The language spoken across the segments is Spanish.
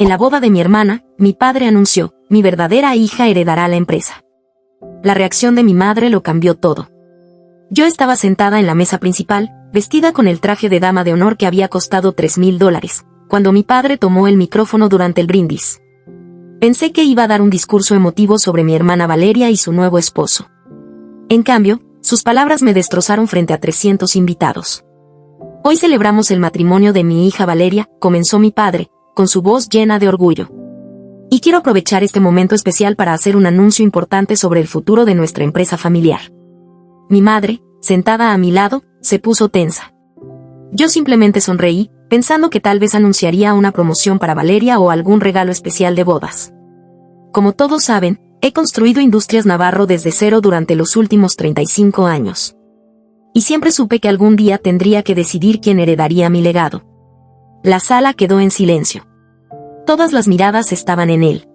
En la boda de mi hermana, mi padre anunció, mi verdadera hija heredará la empresa. La reacción de mi madre lo cambió todo. Yo estaba sentada en la mesa principal, vestida con el traje de dama de honor que había costado $3,000, cuando mi padre tomó el micrófono durante el brindis. Pensé que iba a dar un discurso emotivo sobre mi hermana Valeria y su nuevo esposo. En cambio, sus palabras me destrozaron frente a 300 invitados. Hoy celebramos el matrimonio de mi hija Valeria, comenzó mi padre, con su voz llena de orgullo. Y quiero aprovechar este momento especial para hacer un anuncio importante sobre el futuro de nuestra empresa familiar. Mi madre, sentada a mi lado, se puso tensa. Yo simplemente sonreí, pensando que tal vez anunciaría una promoción para Valeria o algún regalo especial de bodas. Como todos saben, he construido Industrias Navarro desde cero durante los últimos 35 años. Y siempre supe que algún día tendría que decidir quién heredaría mi legado. La sala quedó en silencio. Todas las miradas estaban en él.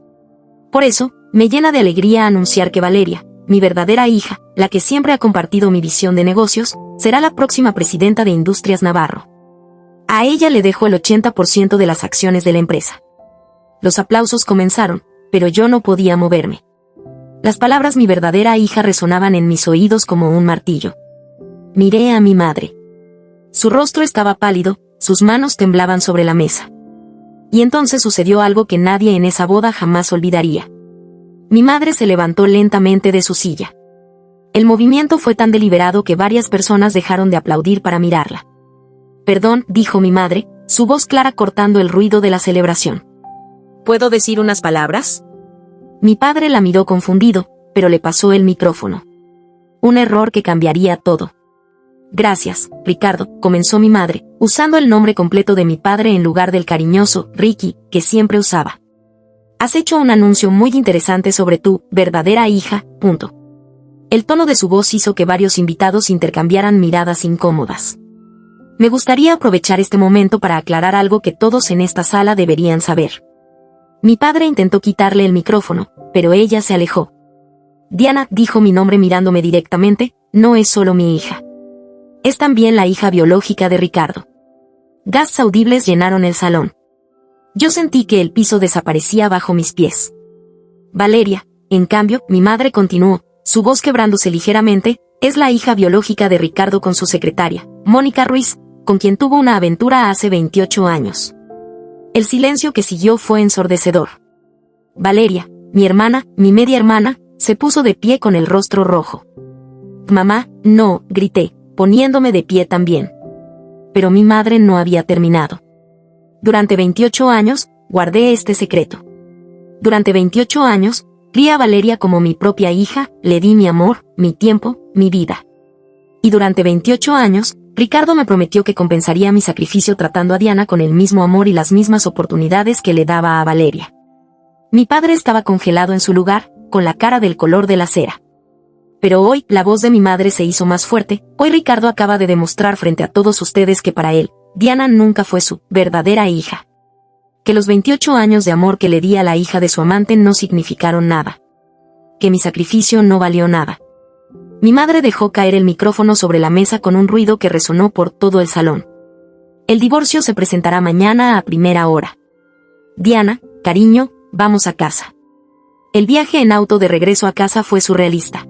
Por eso, me llena de alegría anunciar que Valeria, mi verdadera hija, la que siempre ha compartido mi visión de negocios, será la próxima presidenta de Industrias Navarro. A ella le dejo el 80% de las acciones de la empresa. Los aplausos comenzaron, pero yo no podía moverme. Las palabras mi verdadera hija resonaban en mis oídos como un martillo. Miré a mi madre. Su rostro estaba pálido, sus manos temblaban sobre la mesa. Y entonces sucedió algo que nadie en esa boda jamás olvidaría. Mi madre se levantó lentamente de su silla. El movimiento fue tan deliberado que varias personas dejaron de aplaudir para mirarla. Perdón, dijo mi madre, su voz clara cortando el ruido de la celebración. ¿Puedo decir unas palabras? Mi padre la miró confundido, pero le pasó el micrófono. Un error que cambiaría todo. Gracias, Ricardo, comenzó mi madre, usando el nombre completo de mi padre en lugar del cariñoso Ricky que siempre usaba. Has hecho un anuncio muy interesante sobre tu verdadera hija, punto. El tono de su voz hizo que varios invitados intercambiaran miradas incómodas. Me gustaría aprovechar este momento para aclarar algo que todos en esta sala deberían saber. Mi padre intentó quitarle el micrófono, pero ella se alejó. Diana, dijo mi nombre mirándome directamente, no es solo mi hija. Es también la hija biológica de Ricardo. Gastos audibles llenaron el salón. Yo sentí que el piso desaparecía bajo mis pies. Valeria, en cambio, mi madre continuó, su voz quebrándose ligeramente, es la hija biológica de Ricardo con su secretaria, Mónica Ruiz, con quien tuvo una aventura hace 28 años. El silencio que siguió fue ensordecedor. Valeria, mi hermana, mi media hermana, se puso de pie con el rostro rojo. Mamá, no, grité, poniéndome de pie también. Pero mi madre no había terminado. Durante 28 años, guardé este secreto. Durante 28 años, crié a Valeria como mi propia hija, le di mi amor, mi tiempo, mi vida. Y durante 28 años, Ricardo me prometió que compensaría mi sacrificio tratando a Diana con el mismo amor y las mismas oportunidades que le daba a Valeria. Mi padre estaba congelado en su lugar, con la cara del color de la cera. Pero hoy, la voz de mi madre se hizo más fuerte, hoy Ricardo acaba de demostrar frente a todos ustedes que para él, Diana nunca fue su verdadera hija. Que los 28 años de amor que le di a la hija de su amante no significaron nada. Que mi sacrificio no valió nada. Mi madre dejó caer el micrófono sobre la mesa con un ruido que resonó por todo el salón. El divorcio se presentará mañana a primera hora. Diana, cariño, vamos a casa. El viaje en auto de regreso a casa fue surrealista.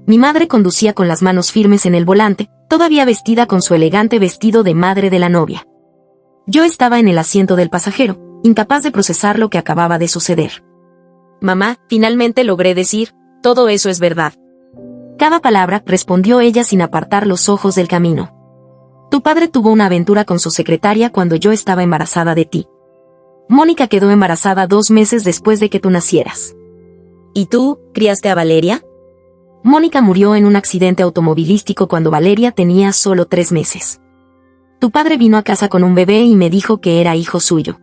Mi madre conducía con las manos firmes en el volante, todavía vestida con su elegante vestido de madre de la novia. Yo estaba en el asiento del pasajero, incapaz de procesar lo que acababa de suceder. Mamá, finalmente logré decir, todo eso es verdad. Cada palabra, respondió ella sin apartar los ojos del camino. Tu padre tuvo una aventura con su secretaria cuando yo estaba embarazada de ti. Mónica quedó embarazada 2 meses después de que tú nacieras. ¿Y tú, criaste a Valeria? Mónica murió en un accidente automovilístico cuando Valeria tenía solo 3 meses. Tu padre vino a casa con un bebé y me dijo que era hijo suyo.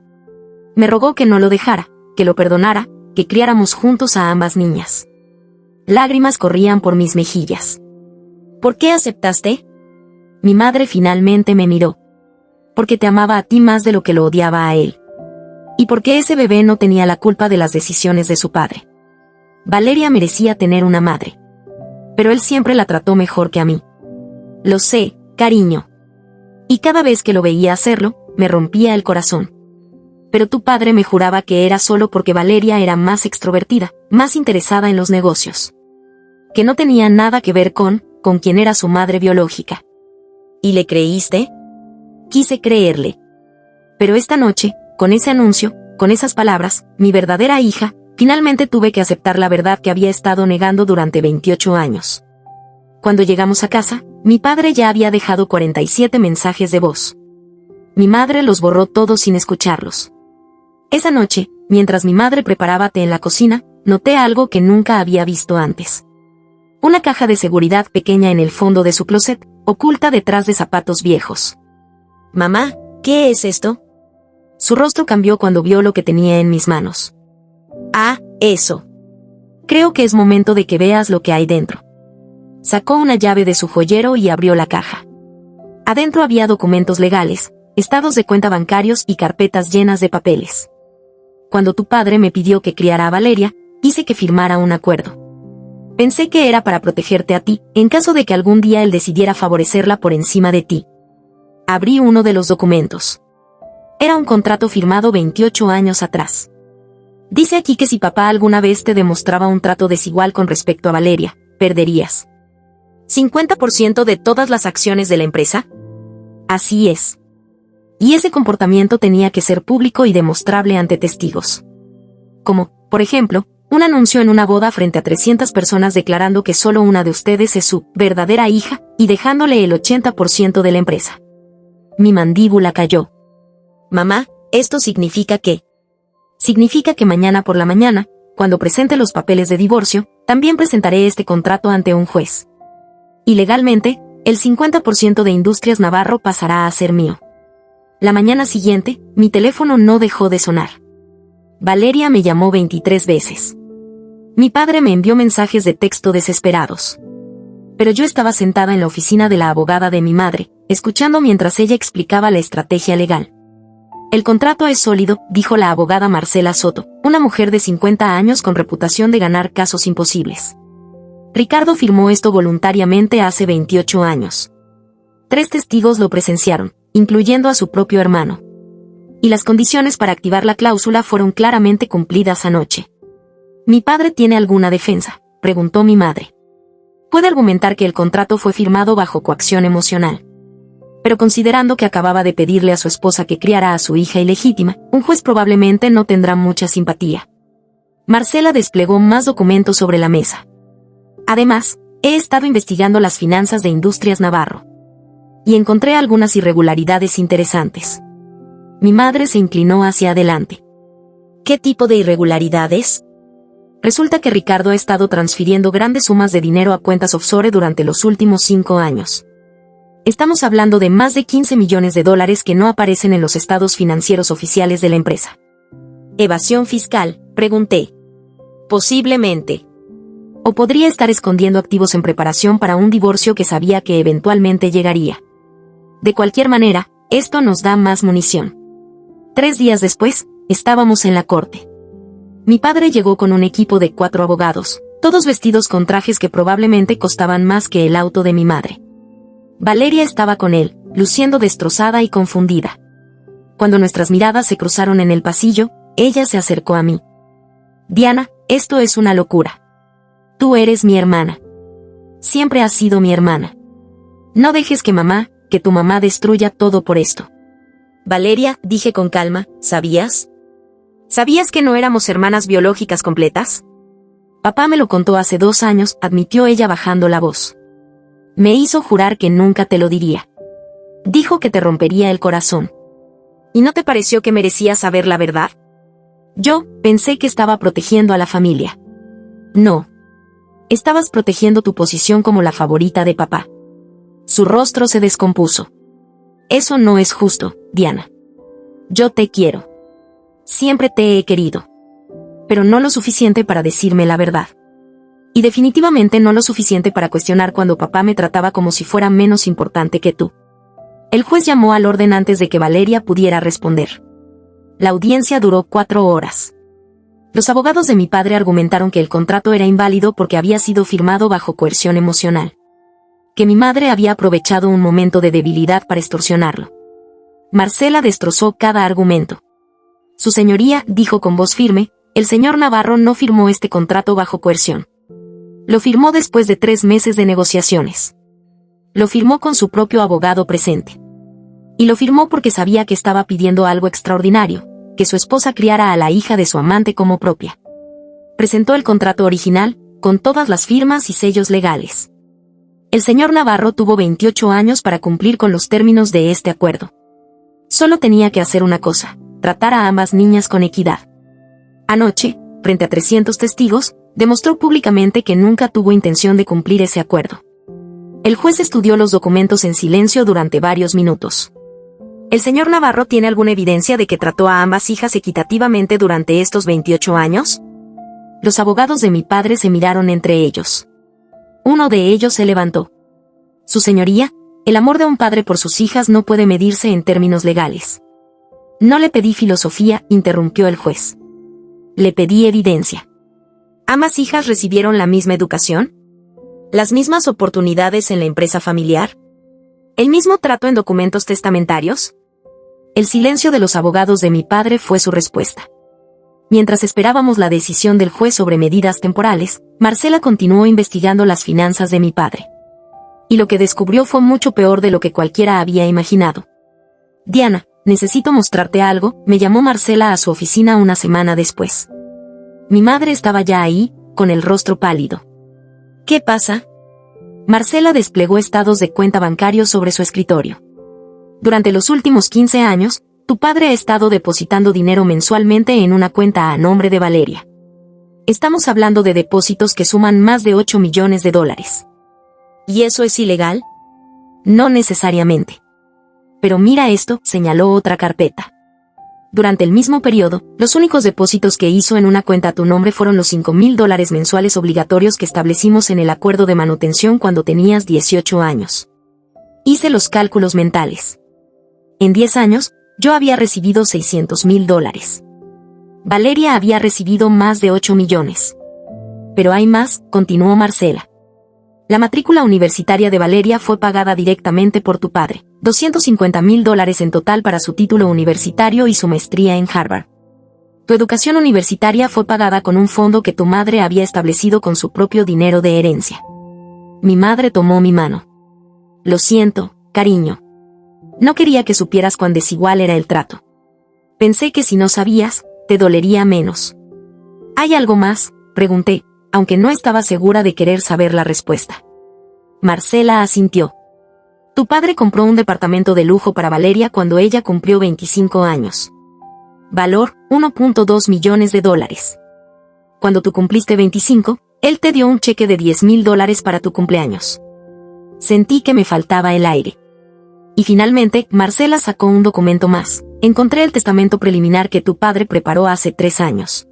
Me rogó que no lo dejara, que lo perdonara, que criáramos juntos a ambas niñas. Lágrimas corrían por mis mejillas. ¿Por qué aceptaste? Mi madre finalmente me miró. Porque te amaba a ti más de lo que lo odiaba a él. Y porque ese bebé no tenía la culpa de las decisiones de su padre. Valeria merecía tener una madre. Pero él siempre la trató mejor que a mí. Lo sé, cariño. Y cada vez que lo veía hacerlo, me rompía el corazón. Pero tu padre me juraba que era solo porque Valeria era más extrovertida, más interesada en los negocios. Que no tenía nada que ver con quien era su madre biológica. ¿Y le creíste? Quise creerle. Pero esta noche, con ese anuncio, con esas palabras, mi verdadera hija, finalmente tuve que aceptar la verdad que había estado negando durante 28 años. Cuando llegamos a casa, mi padre ya había dejado 47 mensajes de voz. Mi madre los borró todos sin escucharlos. Esa noche, mientras mi madre preparaba té en la cocina, noté algo que nunca había visto antes. Una caja de seguridad pequeña en el fondo de su closet, oculta detrás de zapatos viejos. «Mamá, ¿qué es esto?» Su rostro cambió cuando vio lo que tenía en mis manos. «Ah, eso. Creo que es momento de que veas lo que hay dentro». Sacó una llave de su joyero y abrió la caja. Adentro había documentos legales, estados de cuenta bancarios y carpetas llenas de papeles. Cuando tu padre me pidió que criara a Valeria, hice que firmara un acuerdo. Pensé que era para protegerte a ti, en caso de que algún día él decidiera favorecerla por encima de ti. Abrí uno de los documentos. Era un contrato firmado 28 años atrás. Dice aquí que si papá alguna vez te demostraba un trato desigual con respecto a Valeria, perderías 50% de todas las acciones de la empresa. Así es. Y ese comportamiento tenía que ser público y demostrable ante testigos. Como, por ejemplo, un anuncio en una boda frente a 300 personas declarando que solo una de ustedes es su verdadera hija y dejándole el 80% de la empresa. Mi mandíbula cayó. Mamá, ¿esto significa qué? Significa que mañana por la mañana, cuando presente los papeles de divorcio, también presentaré este contrato ante un juez. Y legalmente, el 50% de Industrias Navarro pasará a ser mío. La mañana siguiente, mi teléfono no dejó de sonar. Valeria me llamó 23 veces. Mi padre me envió mensajes de texto desesperados. Pero yo estaba sentada en la oficina de la abogada de mi madre, escuchando mientras ella explicaba la estrategia legal. El contrato es sólido, dijo la abogada Marcela Soto, una mujer de 50 años con reputación de ganar casos imposibles. Ricardo firmó esto voluntariamente hace 28 años. 3 testigos lo presenciaron, incluyendo a su propio hermano. Y las condiciones para activar la cláusula fueron claramente cumplidas anoche. ¿Mi padre tiene alguna defensa?, preguntó mi madre. Puede argumentar que el contrato fue firmado bajo coacción emocional. Pero considerando que acababa de pedirle a su esposa que criara a su hija ilegítima, un juez probablemente no tendrá mucha simpatía. Marcela desplegó más documentos sobre la mesa. Además, he estado investigando las finanzas de Industrias Navarro. Y encontré algunas irregularidades interesantes. Mi madre se inclinó hacia adelante. ¿Qué tipo de irregularidades? Resulta que Ricardo ha estado transfiriendo grandes sumas de dinero a cuentas offshore durante los últimos 5 años. Estamos hablando de más de 15 millones de dólares que no aparecen en los estados financieros oficiales de la empresa. ¿Evasión fiscal?, pregunté. Posiblemente. O podría estar escondiendo activos en preparación para un divorcio que sabía que eventualmente llegaría. De cualquier manera, esto nos da más munición. 3 días después, estábamos en la corte. Mi padre llegó con un equipo de 4 abogados, todos vestidos con trajes que probablemente costaban más que el auto de mi madre. Valeria estaba con él, luciendo destrozada y confundida. Cuando nuestras miradas se cruzaron en el pasillo, ella se acercó a mí. Diana, esto es una locura. Tú eres mi hermana. Siempre has sido mi hermana. No dejes que tu mamá destruya todo por esto. Valeria, dije con calma, ¿sabías? ¿Sabías que no éramos hermanas biológicas completas? Papá me lo contó hace 2 años, admitió ella bajando la voz. Me hizo jurar que nunca te lo diría. Dijo que te rompería el corazón. ¿Y no te pareció que merecías saber la verdad? Yo pensé que estaba protegiendo a la familia. No. Estabas protegiendo tu posición como la favorita de papá. Su rostro se descompuso. Eso no es justo, Diana. Yo te quiero. Siempre te he querido. Pero no lo suficiente para decirme la verdad. Y definitivamente no lo suficiente para cuestionar cuando papá me trataba como si fuera menos importante que tú. El juez llamó al orden antes de que Valeria pudiera responder. La audiencia duró 4 horas. Los abogados de mi padre argumentaron que el contrato era inválido porque había sido firmado bajo coerción emocional. Que mi madre había aprovechado un momento de debilidad para extorsionarlo. Marcela destrozó cada argumento. Su señoría, dijo con voz firme, el señor Navarro no firmó este contrato bajo coerción. Lo firmó después de 3 meses de negociaciones. Lo firmó con su propio abogado presente. Y lo firmó porque sabía que estaba pidiendo algo extraordinario, que su esposa criara a la hija de su amante como propia. Presentó el contrato original, con todas las firmas y sellos legales. El señor Navarro tuvo 28 años para cumplir con los términos de este acuerdo. Solo tenía que hacer una cosa, tratar a ambas niñas con equidad. Anoche, frente a 300 testigos, demostró públicamente que nunca tuvo intención de cumplir ese acuerdo. El juez estudió los documentos en silencio durante varios minutos. ¿El señor Navarro tiene alguna evidencia de que trató a ambas hijas equitativamente durante estos 28 años? Los abogados de mi padre se miraron entre ellos. Uno de ellos se levantó. Su señoría, el amor de un padre por sus hijas no puede medirse en términos legales. No le pedí filosofía, interrumpió el juez. Le pedí evidencia. ¿Ambas hijas recibieron la misma educación? ¿Las mismas oportunidades en la empresa familiar? ¿El mismo trato en documentos testamentarios? El silencio de los abogados de mi padre fue su respuesta. Mientras esperábamos la decisión del juez sobre medidas temporales, Marcela continuó investigando las finanzas de mi padre. Y lo que descubrió fue mucho peor de lo que cualquiera había imaginado. Diana, necesito mostrarte algo, me llamó Marcela a su oficina una semana después. Mi madre estaba ya ahí, con el rostro pálido. ¿Qué pasa? Marcela desplegó estados de cuenta bancarios sobre su escritorio. Durante los últimos 15 años, tu padre ha estado depositando dinero mensualmente en una cuenta a nombre de Valeria. Estamos hablando de depósitos que suman más de 8 millones de dólares. ¿Y eso es ilegal? No necesariamente. Pero mira esto, señaló otra carpeta. Durante el mismo periodo, los únicos depósitos que hizo en una cuenta a tu nombre fueron los $5,000 mensuales obligatorios que establecimos en el acuerdo de manutención cuando tenías 18 años. Hice los cálculos mentales. En 10 años, yo había recibido $600,000. Valeria había recibido más de 8 millones. Pero hay más, continuó Marcela. La matrícula universitaria de Valeria fue pagada directamente por tu padre, $250,000 en total para su título universitario y su maestría en Harvard. Tu educación universitaria fue pagada con un fondo que tu madre había establecido con su propio dinero de herencia. Mi madre tomó mi mano. Lo siento, cariño. No quería que supieras cuán desigual era el trato. Pensé que si no sabías, te dolería menos. ¿Hay algo más?, pregunté, aunque no estaba segura de querer saber la respuesta. Marcela asintió. Tu padre compró un departamento de lujo para Valeria cuando ella cumplió 25 años. Valor, $1.2 millones. Cuando tú cumpliste 25, él te dio un cheque de $10,000 para tu cumpleaños. Sentí que me faltaba el aire. Y finalmente, Marcela sacó un documento más. Encontré el testamento preliminar que tu padre preparó hace 3 años.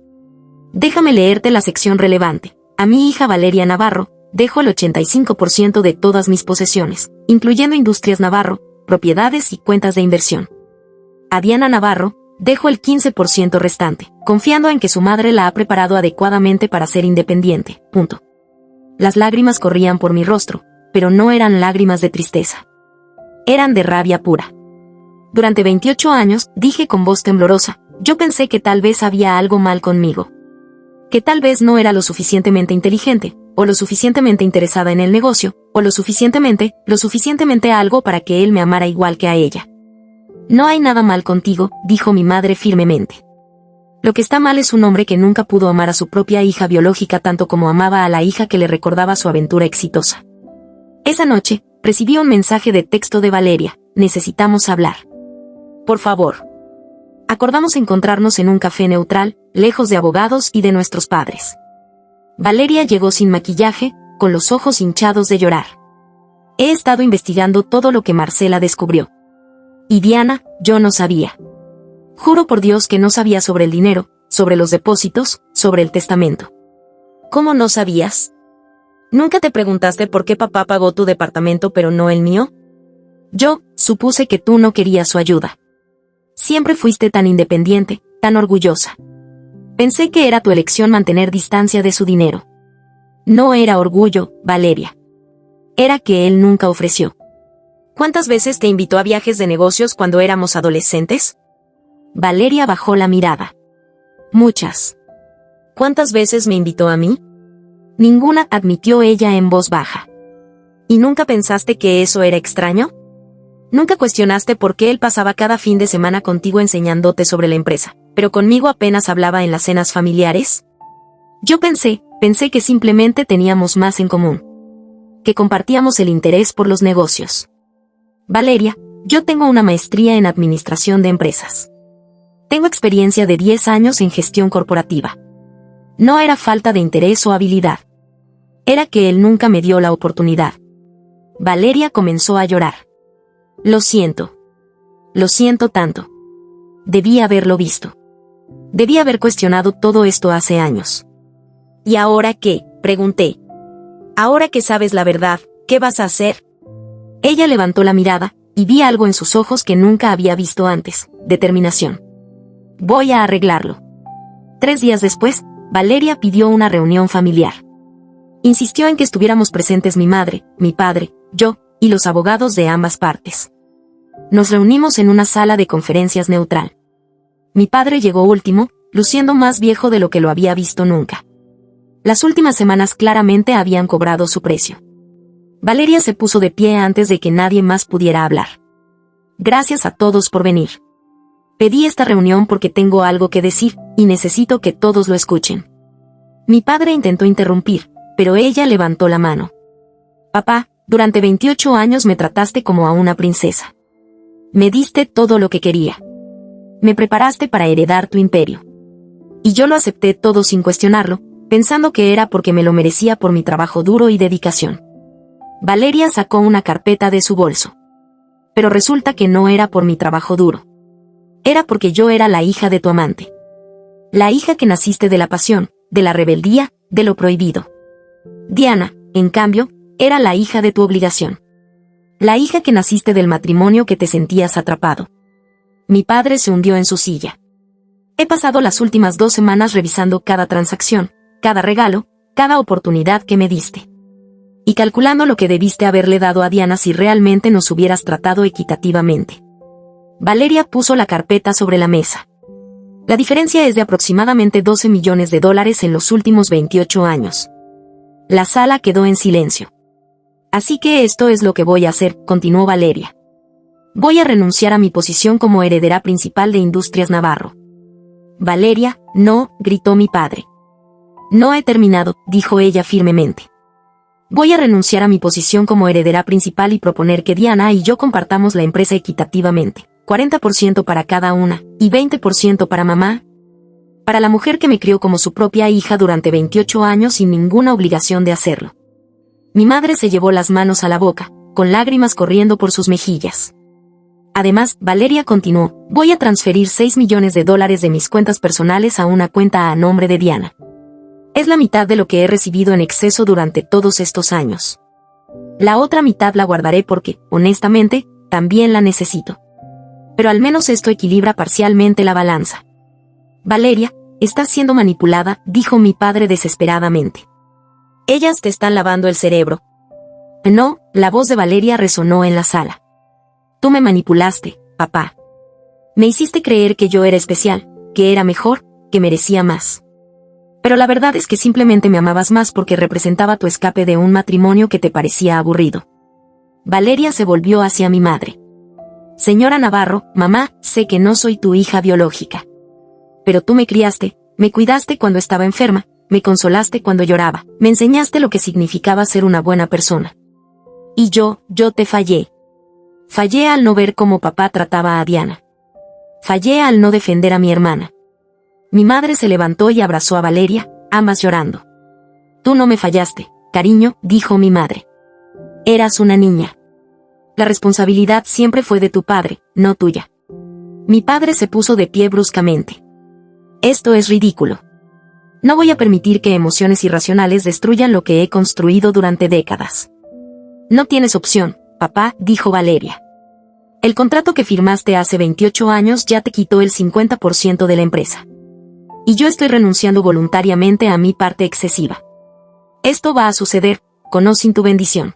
Déjame leerte la sección relevante. A mi hija Valeria Navarro, dejo el 85% de todas mis posesiones, incluyendo Industrias Navarro, propiedades y cuentas de inversión. A Diana Navarro, dejo el 15% restante, confiando en que su madre la ha preparado adecuadamente para ser independiente. Punto. Las lágrimas corrían por mi rostro, pero no eran lágrimas de tristeza. Eran de rabia pura. Durante 28 años, dije con voz temblorosa, yo pensé que tal vez había algo mal conmigo. Que tal vez no era lo suficientemente inteligente, o lo suficientemente interesada en el negocio, o lo suficientemente algo para que él me amara igual que a ella. No hay nada mal contigo, dijo mi madre firmemente. Lo que está mal es un hombre que nunca pudo amar a su propia hija biológica tanto como amaba a la hija que le recordaba su aventura exitosa. Esa noche, recibí un mensaje de texto de Valeria, necesitamos hablar. Por favor. Acordamos encontrarnos en un café neutral, lejos de abogados y de nuestros padres. Valeria llegó sin maquillaje, con los ojos hinchados de llorar. He estado investigando todo lo que Marcela descubrió. Y Diana, yo no sabía. Juro por Dios que no sabía sobre el dinero, sobre los depósitos, sobre el testamento. ¿Cómo no sabías? ¿Nunca te preguntaste por qué papá pagó tu departamento pero no el mío? Yo supuse que tú no querías su ayuda. Siempre fuiste tan independiente, tan orgullosa. Pensé que era tu elección mantener distancia de su dinero. No era orgullo, Valeria. Era que él nunca ofreció. ¿Cuántas veces te invitó a viajes de negocios cuando éramos adolescentes? Valeria bajó la mirada. Muchas. ¿Cuántas veces me invitó a mí? Ninguna, admitió ella en voz baja. ¿Y nunca pensaste que eso era extraño? ¿Nunca cuestionaste por qué él pasaba cada fin de semana contigo enseñándote sobre la empresa, pero conmigo apenas hablaba en las cenas familiares? Yo pensé que simplemente teníamos más en común. Que compartíamos el interés por los negocios. Valeria, yo tengo una maestría en administración de empresas. Tengo experiencia de 10 años en gestión corporativa. No era falta de interés o habilidad. Era que él nunca me dio la oportunidad. Valeria comenzó a llorar. Lo siento. Lo siento tanto. Debí haberlo visto. Debí haber cuestionado todo esto hace años. ¿Y ahora qué?, pregunté. Ahora que sabes la verdad, ¿qué vas a hacer? Ella levantó la mirada, y vi algo en sus ojos que nunca había visto antes: determinación. Voy a arreglarlo. 3 días después, Valeria pidió una reunión familiar. Insistió en que estuviéramos presentes mi madre, mi padre, yo, y los abogados de ambas partes. Nos reunimos en una sala de conferencias neutral. Mi padre llegó último, luciendo más viejo de lo que lo había visto nunca. Las últimas semanas claramente habían cobrado su precio. Valeria se puso de pie antes de que nadie más pudiera hablar. Gracias a todos por venir. Pedí esta reunión porque tengo algo que decir, y necesito que todos lo escuchen. Mi padre intentó interrumpir, pero ella levantó la mano. Papá, durante 28 años me trataste como a una princesa. Me diste todo lo que quería. Me preparaste para heredar tu imperio. Y yo lo acepté todo sin cuestionarlo, pensando que era porque me lo merecía por mi trabajo duro y dedicación. Valeria sacó una carpeta de su bolso. Pero resulta que no era por mi trabajo duro. Era porque yo era la hija de tu amante. La hija que naciste de la pasión, de la rebeldía, de lo prohibido. Diana, en cambio, era la hija de tu obligación. La hija que naciste del matrimonio que te sentías atrapado. Mi padre se hundió en su silla. He pasado las últimas 2 semanas revisando cada transacción, cada regalo, cada oportunidad que me diste. Y calculando lo que debiste haberle dado a Diana si realmente nos hubieras tratado equitativamente. Valeria puso la carpeta sobre la mesa. La diferencia es de aproximadamente $12 millones en los últimos 28 años. La sala quedó en silencio. Así que esto es lo que voy a hacer, continuó Valeria. Voy a renunciar a mi posición como heredera principal de Industrias Navarro. Valeria, no, gritó mi padre. No he terminado, dijo ella firmemente. Voy a renunciar a mi posición como heredera principal y proponer que Diana y yo compartamos la empresa equitativamente. 40% para cada una, y 20% para mamá. Para la mujer que me crió como su propia hija durante 28 años sin ninguna obligación de hacerlo. Mi madre se llevó las manos a la boca, con lágrimas corriendo por sus mejillas. Además, Valeria continuó, voy a transferir $6 millones de mis cuentas personales a una cuenta a nombre de Diana. Es la mitad de lo que he recibido en exceso durante todos estos años. La otra mitad la guardaré porque, honestamente, también la necesito. Pero al menos esto equilibra parcialmente la balanza. Valeria, estás siendo manipulada, dijo mi padre desesperadamente. Ellas te están lavando el cerebro. No, la voz de Valeria resonó en la sala. Tú me manipulaste, papá. Me hiciste creer que yo era especial, que era mejor, que merecía más. Pero la verdad es que simplemente me amabas más porque representaba tu escape de un matrimonio que te parecía aburrido. Valeria se volvió hacia mi madre. Señora Navarro, mamá, sé que no soy tu hija biológica. Pero tú me criaste, me cuidaste cuando estaba enferma, me consolaste cuando lloraba, me enseñaste lo que significaba ser una buena persona. Y yo te fallé. Fallé al no ver cómo papá trataba a Diana. Fallé al no defender a mi hermana. Mi madre se levantó y abrazó a Valeria, ambas llorando. Tú no me fallaste, cariño, dijo mi madre. Eras una niña. La responsabilidad siempre fue de tu padre, no tuya. Mi padre se puso de pie bruscamente. Esto es ridículo. No voy a permitir que emociones irracionales destruyan lo que he construido durante décadas. No tienes opción, papá, dijo Valeria. El contrato que firmaste hace 28 años ya te quitó el 50% de la empresa. Y yo estoy renunciando voluntariamente a mi parte excesiva. Esto va a suceder, con o sin tu bendición.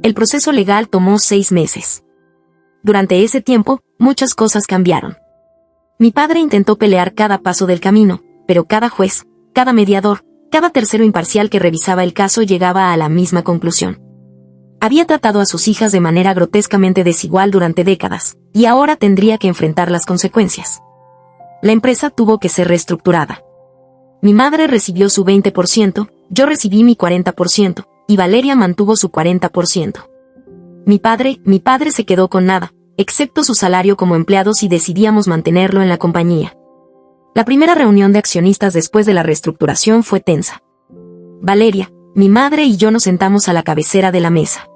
El proceso legal tomó 6 meses. Durante ese tiempo, muchas cosas cambiaron. Mi padre intentó pelear cada paso del camino, pero cada juez, cada mediador, cada tercero imparcial que revisaba el caso llegaba a la misma conclusión. Había tratado a sus hijas de manera grotescamente desigual durante décadas, y ahora tendría que enfrentar las consecuencias. La empresa tuvo que ser reestructurada. Mi madre recibió su 20%, yo recibí mi 40%, y Valeria mantuvo su 40%. Mi padre se quedó con nada, excepto su salario como empleados, y decidíamos mantenerlo en la compañía. La primera reunión de accionistas después de la reestructuración fue tensa. Valeria, mi madre y yo nos sentamos a la cabecera de la mesa.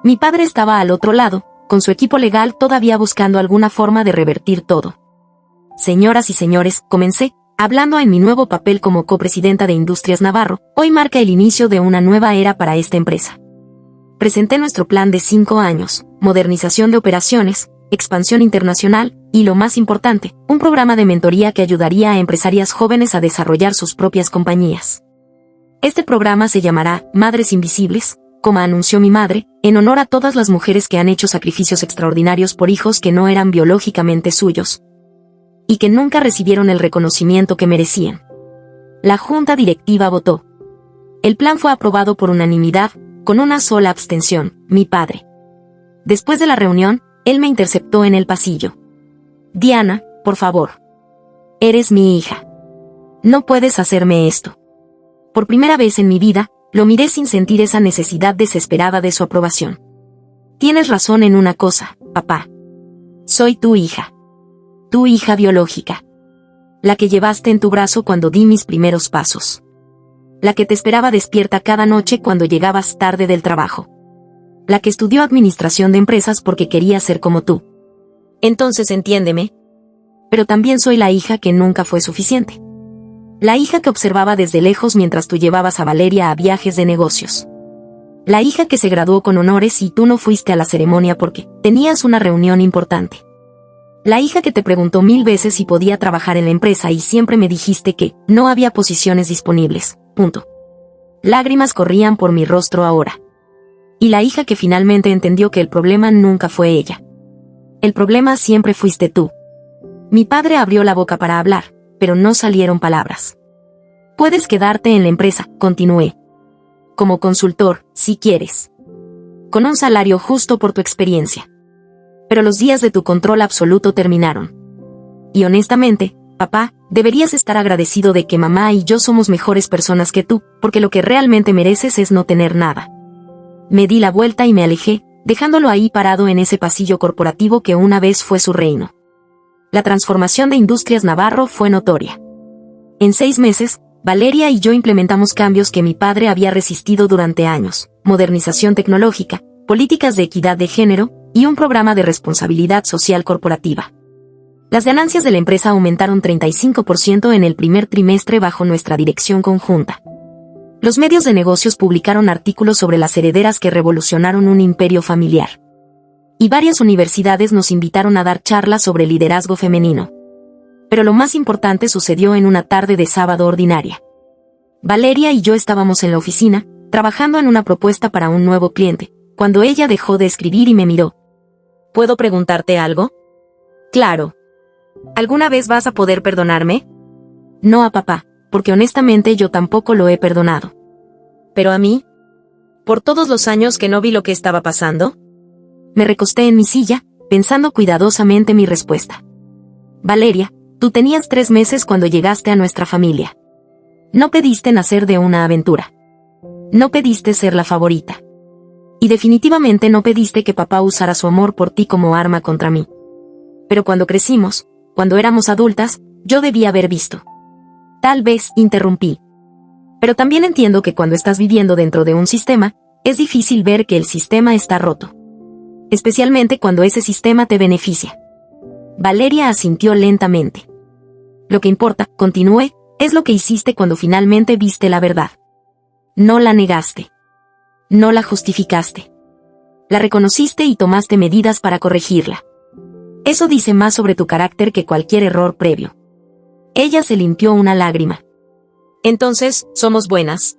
Mi padre estaba al otro lado, con su equipo legal todavía buscando alguna forma de revertir todo. Señoras y señores, comencé, hablando en mi nuevo papel como copresidenta de Industrias Navarro, hoy marca el inicio de una nueva era para esta empresa. Presenté nuestro plan de 5 años, modernización de operaciones, expansión internacional, y lo más importante, un programa de mentoría que ayudaría a empresarias jóvenes a desarrollar sus propias compañías. Este programa se llamará Madres Invisibles, como anunció mi madre, en honor a todas las mujeres que han hecho sacrificios extraordinarios por hijos que no eran biológicamente suyos y que nunca recibieron el reconocimiento que merecían. La junta directiva votó. El plan fue aprobado por unanimidad, con una sola abstención, mi padre. Después de la reunión, él me interceptó en el pasillo. Diana, por favor. Eres mi hija. No puedes hacerme esto. Por primera vez en mi vida, lo miré sin sentir esa necesidad desesperada de su aprobación. Tienes razón en una cosa, papá. Soy tu hija. Tu hija biológica. La que llevaste en tu brazo cuando di mis primeros pasos. La que te esperaba despierta cada noche cuando llegabas tarde del trabajo. La que estudió administración de empresas porque quería ser como tú. Entonces entiéndeme. Pero también soy la hija que nunca fue suficiente. La hija que observaba desde lejos mientras tú llevabas a Valeria a viajes de negocios. La hija que se graduó con honores y tú no fuiste a la ceremonia porque tenías una reunión importante. La hija que te preguntó 1000 veces si podía trabajar en la empresa y siempre me dijiste que no había posiciones disponibles. Punto. Lágrimas corrían por mi rostro ahora. Y la hija que finalmente entendió que el problema nunca fue ella. El problema siempre fuiste tú. Mi padre abrió la boca para hablar, pero no salieron palabras. Puedes quedarte en la empresa, continué. Como consultor, si quieres. Con un salario justo por tu experiencia. Pero los días de tu control absoluto terminaron. Y honestamente, papá, deberías estar agradecido de que mamá y yo somos mejores personas que tú, porque lo que realmente mereces es no tener nada. Me di la vuelta y me alejé, dejándolo ahí parado en ese pasillo corporativo que una vez fue su reino. La transformación de Industrias Navarro fue notoria. En 6 meses, Valeria y yo implementamos cambios que mi padre había resistido durante años: modernización tecnológica, políticas de equidad de género, y un programa de responsabilidad social corporativa. Las ganancias de la empresa aumentaron 35% en el primer trimestre bajo nuestra dirección conjunta. Los medios de negocios publicaron artículos sobre las herederas que revolucionaron un imperio familiar. Y varias universidades nos invitaron a dar charlas sobre liderazgo femenino. Pero lo más importante sucedió en una tarde de sábado ordinaria. Valeria y yo estábamos en la oficina, trabajando en una propuesta para un nuevo cliente, cuando ella dejó de escribir y me miró. ¿Puedo preguntarte algo? Claro. ¿Alguna vez vas a poder perdonarme? No a papá, porque honestamente yo tampoco lo he perdonado. ¿Pero a mí? ¿Por todos los años que no vi lo que estaba pasando? Me recosté en mi silla, pensando cuidadosamente mi respuesta. Valeria, tú tenías 3 meses cuando llegaste a nuestra familia. No pediste nacer de una aventura. No pediste ser la favorita. Y definitivamente no pediste que papá usara su amor por ti como arma contra mí. Pero cuando crecimos, cuando éramos adultas, yo debía haber visto. Tal vez interrumpí. Pero también entiendo que cuando estás viviendo dentro de un sistema, es difícil ver que el sistema está roto. Especialmente cuando ese sistema te beneficia. Valeria asintió lentamente. Lo que importa, continué, es lo que hiciste cuando finalmente viste la verdad. No la negaste. No la justificaste. La reconociste y tomaste medidas para corregirla. Eso dice más sobre tu carácter que cualquier error previo. Ella se limpió una lágrima. Entonces, ¿somos buenas?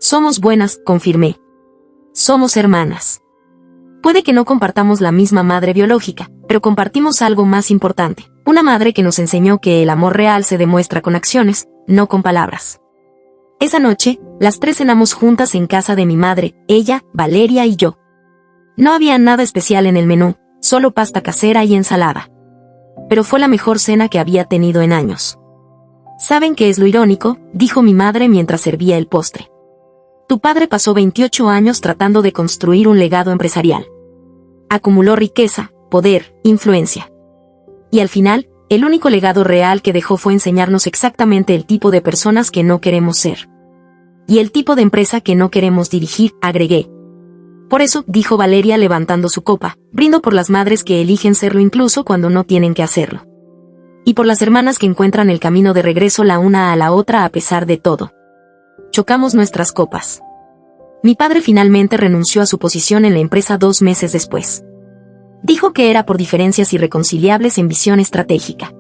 Somos buenas, confirmé. Somos hermanas. Puede que no compartamos la misma madre biológica, pero compartimos algo más importante: Una madre que nos enseñó que el amor real se demuestra con acciones, no con palabras. Esa noche, las tres cenamos juntas en casa de mi madre, ella, Valeria y yo. No había nada especial en el menú, solo pasta casera y ensalada. Pero fue la mejor cena que había tenido en años. ¿Saben qué es lo irónico?, dijo mi madre mientras servía el postre. Tu padre pasó 28 años tratando de construir un legado empresarial. Acumuló riqueza, poder, influencia. Y al final, el único legado real que dejó fue enseñarnos exactamente el tipo de personas que no queremos ser. Y el tipo de empresa que no queremos dirigir, agregué. Por eso, dijo Valeria levantando su copa, brindo por las madres que eligen serlo incluso cuando no tienen que hacerlo. Y por las hermanas que encuentran el camino de regreso la una a la otra a pesar de todo. Chocamos nuestras copas. Mi padre finalmente renunció a su posición en la empresa 2 meses después. Dijo que era por diferencias irreconciliables en visión estratégica.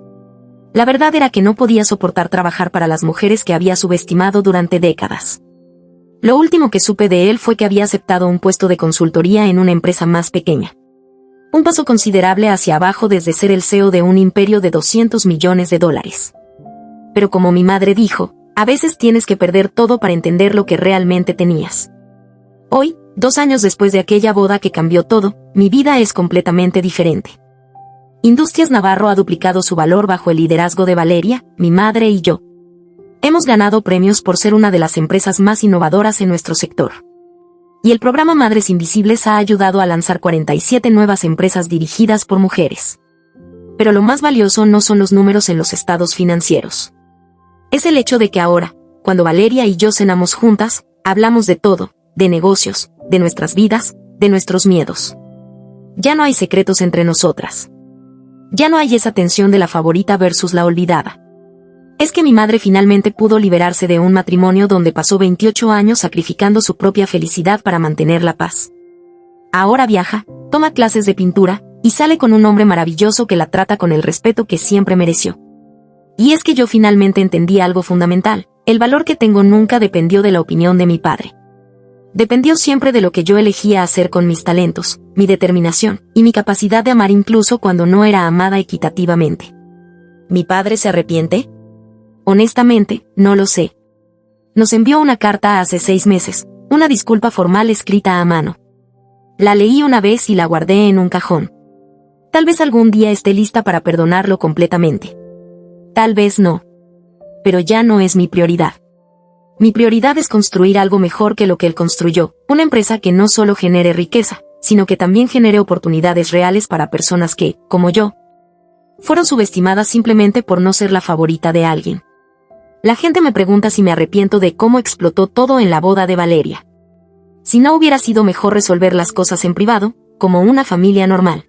La verdad era que no podía soportar trabajar para las mujeres que había subestimado durante décadas. Lo último que supe de él fue que había aceptado un puesto de consultoría en una empresa más pequeña. Un paso considerable hacia abajo desde ser el CEO de un imperio de $200 millones. Pero como mi madre dijo, a veces tienes que perder todo para entender lo que realmente tenías. Hoy, 2 años después de aquella boda que cambió todo, mi vida es completamente diferente. Industrias Navarro ha duplicado su valor bajo el liderazgo de Valeria, mi madre y yo. Hemos ganado premios por ser una de las empresas más innovadoras en nuestro sector. Y el programa Madres Invisibles ha ayudado a lanzar 47 nuevas empresas dirigidas por mujeres. Pero lo más valioso no son los números en los estados financieros. Es el hecho de que ahora, cuando Valeria y yo cenamos juntas, hablamos de todo, de negocios, de nuestras vidas, de nuestros miedos. Ya no hay secretos entre nosotras. Ya no hay esa tensión de la favorita versus la olvidada. Es que mi madre finalmente pudo liberarse de un matrimonio donde pasó 28 años sacrificando su propia felicidad para mantener la paz. Ahora viaja, toma clases de pintura, y sale con un hombre maravilloso que la trata con el respeto que siempre mereció. Y es que yo finalmente entendí algo fundamental: el valor que tengo nunca dependió de la opinión de mi padre. Dependió siempre de lo que yo elegía hacer con mis talentos, mi determinación, y mi capacidad de amar incluso cuando no era amada equitativamente. ¿Mi padre se arrepiente? Honestamente, no lo sé. Nos envió una carta hace 6 meses, una disculpa formal escrita a mano. La leí una vez y la guardé en un cajón. Tal vez algún día esté lista para perdonarlo completamente. Tal vez no. Pero ya no es mi prioridad. Mi prioridad es construir algo mejor que lo que él construyó, una empresa que no solo genere riqueza, sino que también genere oportunidades reales para personas que, como yo, fueron subestimadas simplemente por no ser la favorita de alguien. La gente me pregunta si me arrepiento de cómo explotó todo en la boda de Valeria. Si no hubiera sido mejor resolver las cosas en privado, como una familia normal.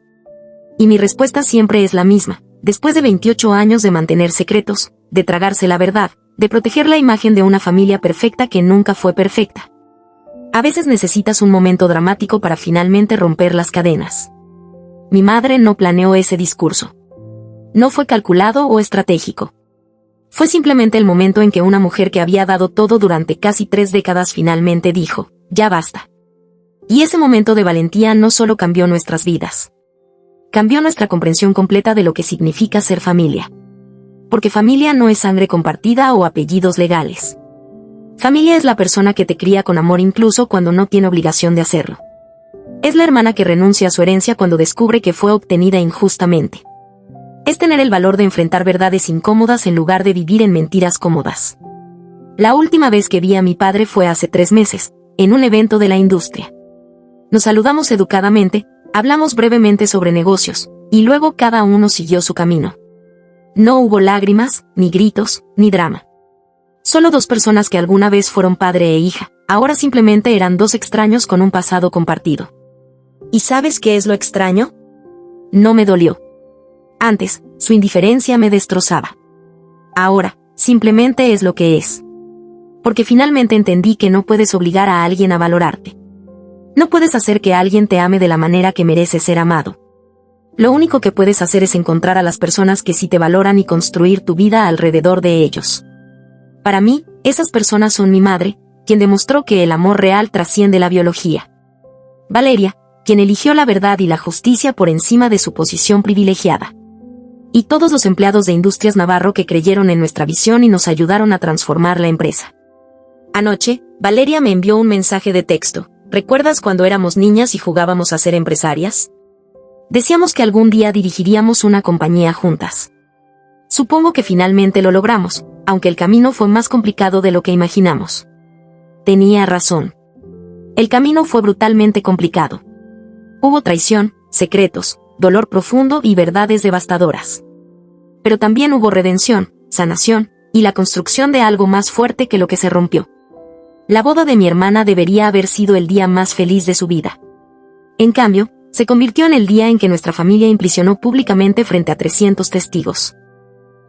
Y mi respuesta siempre es la misma: después de 28 años de mantener secretos, de tragarse la verdad, de proteger la imagen de una familia perfecta que nunca fue perfecta. A veces necesitas un momento dramático para finalmente romper las cadenas. Mi madre no planeó ese discurso. No fue calculado o estratégico. Fue simplemente el momento en que una mujer que había dado todo durante casi 3 décadas finalmente dijo, ya basta. Y ese momento de valentía no solo cambió nuestras vidas. Cambió nuestra comprensión completa de lo que significa ser familia. Porque familia no es sangre compartida o apellidos legales. Familia es la persona que te cría con amor incluso cuando no tiene obligación de hacerlo. Es la hermana que renuncia a su herencia cuando descubre que fue obtenida injustamente. Es tener el valor de enfrentar verdades incómodas en lugar de vivir en mentiras cómodas. La última vez que vi a mi padre fue hace 3 meses, en un evento de la industria. Nos saludamos educadamente, hablamos brevemente sobre negocios, y luego cada uno siguió su camino. No hubo lágrimas, ni gritos, ni drama. Solo 2 personas que alguna vez fueron padre e hija, ahora simplemente eran 2 extraños con un pasado compartido. ¿Y sabes qué es lo extraño? No me dolió. Antes, su indiferencia me destrozaba. Ahora, simplemente es lo que es. Porque finalmente entendí que no puedes obligar a alguien a valorarte. No puedes hacer que alguien te ame de la manera que merece ser amado. Lo único que puedes hacer es encontrar a las personas que sí te valoran y construir tu vida alrededor de ellos. Para mí, esas personas son mi madre, quien demostró que el amor real trasciende la biología. Valeria, quien eligió la verdad y la justicia por encima de su posición privilegiada. y todos los empleados de Industrias Navarro que creyeron en nuestra visión y nos ayudaron a transformar la empresa. Anoche, Valeria me envió un mensaje de texto. ¿Recuerdas cuando éramos niñas y jugábamos a ser empresarias? Decíamos que algún día dirigiríamos una compañía juntas. Supongo que finalmente lo logramos, aunque el camino fue más complicado de lo que imaginamos. Tenía razón. El camino fue brutalmente complicado. Hubo traición, secretos, dolor profundo y verdades devastadoras. Pero también hubo redención, sanación, y la construcción de algo más fuerte que lo que se rompió. La boda de mi hermana debería haber sido el día más feliz de su vida. En cambio, se convirtió en el día en que nuestra familia imprisionó públicamente frente a 300 testigos.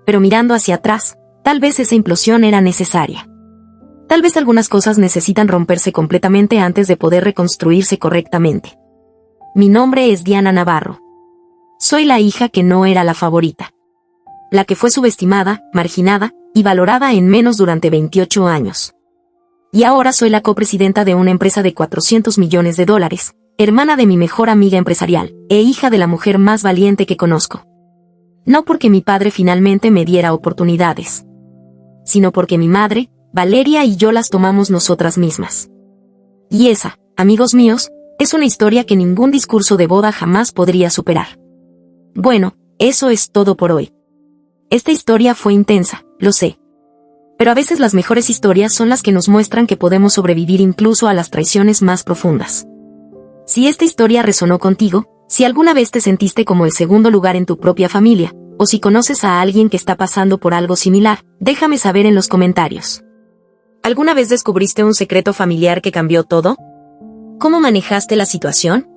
Pero mirando hacia atrás, tal vez esa implosión era necesaria. Tal vez algunas cosas necesitan romperse completamente antes de poder reconstruirse correctamente. Mi nombre es Diana Navarro. Soy la hija que no era la favorita. La que fue subestimada, marginada y valorada en menos durante 28 años. Y ahora soy la copresidenta de una empresa de $400 millones, hermana de mi mejor amiga empresarial, e hija de la mujer más valiente que conozco. No porque mi padre finalmente me diera oportunidades, sino porque mi madre, Valeria y yo las tomamos nosotras mismas. Y esa, amigos míos, es una historia que ningún discurso de boda jamás podría superar. Bueno, eso es todo por hoy. Esta historia fue intensa, lo sé. Pero a veces las mejores historias son las que nos muestran que podemos sobrevivir incluso a las traiciones más profundas. Si esta historia resonó contigo, si alguna vez te sentiste como el segundo lugar en tu propia familia, o si conoces a alguien que está pasando por algo similar, déjame saber en los comentarios. ¿Alguna vez descubriste un secreto familiar que cambió todo? ¿Cómo manejaste la situación?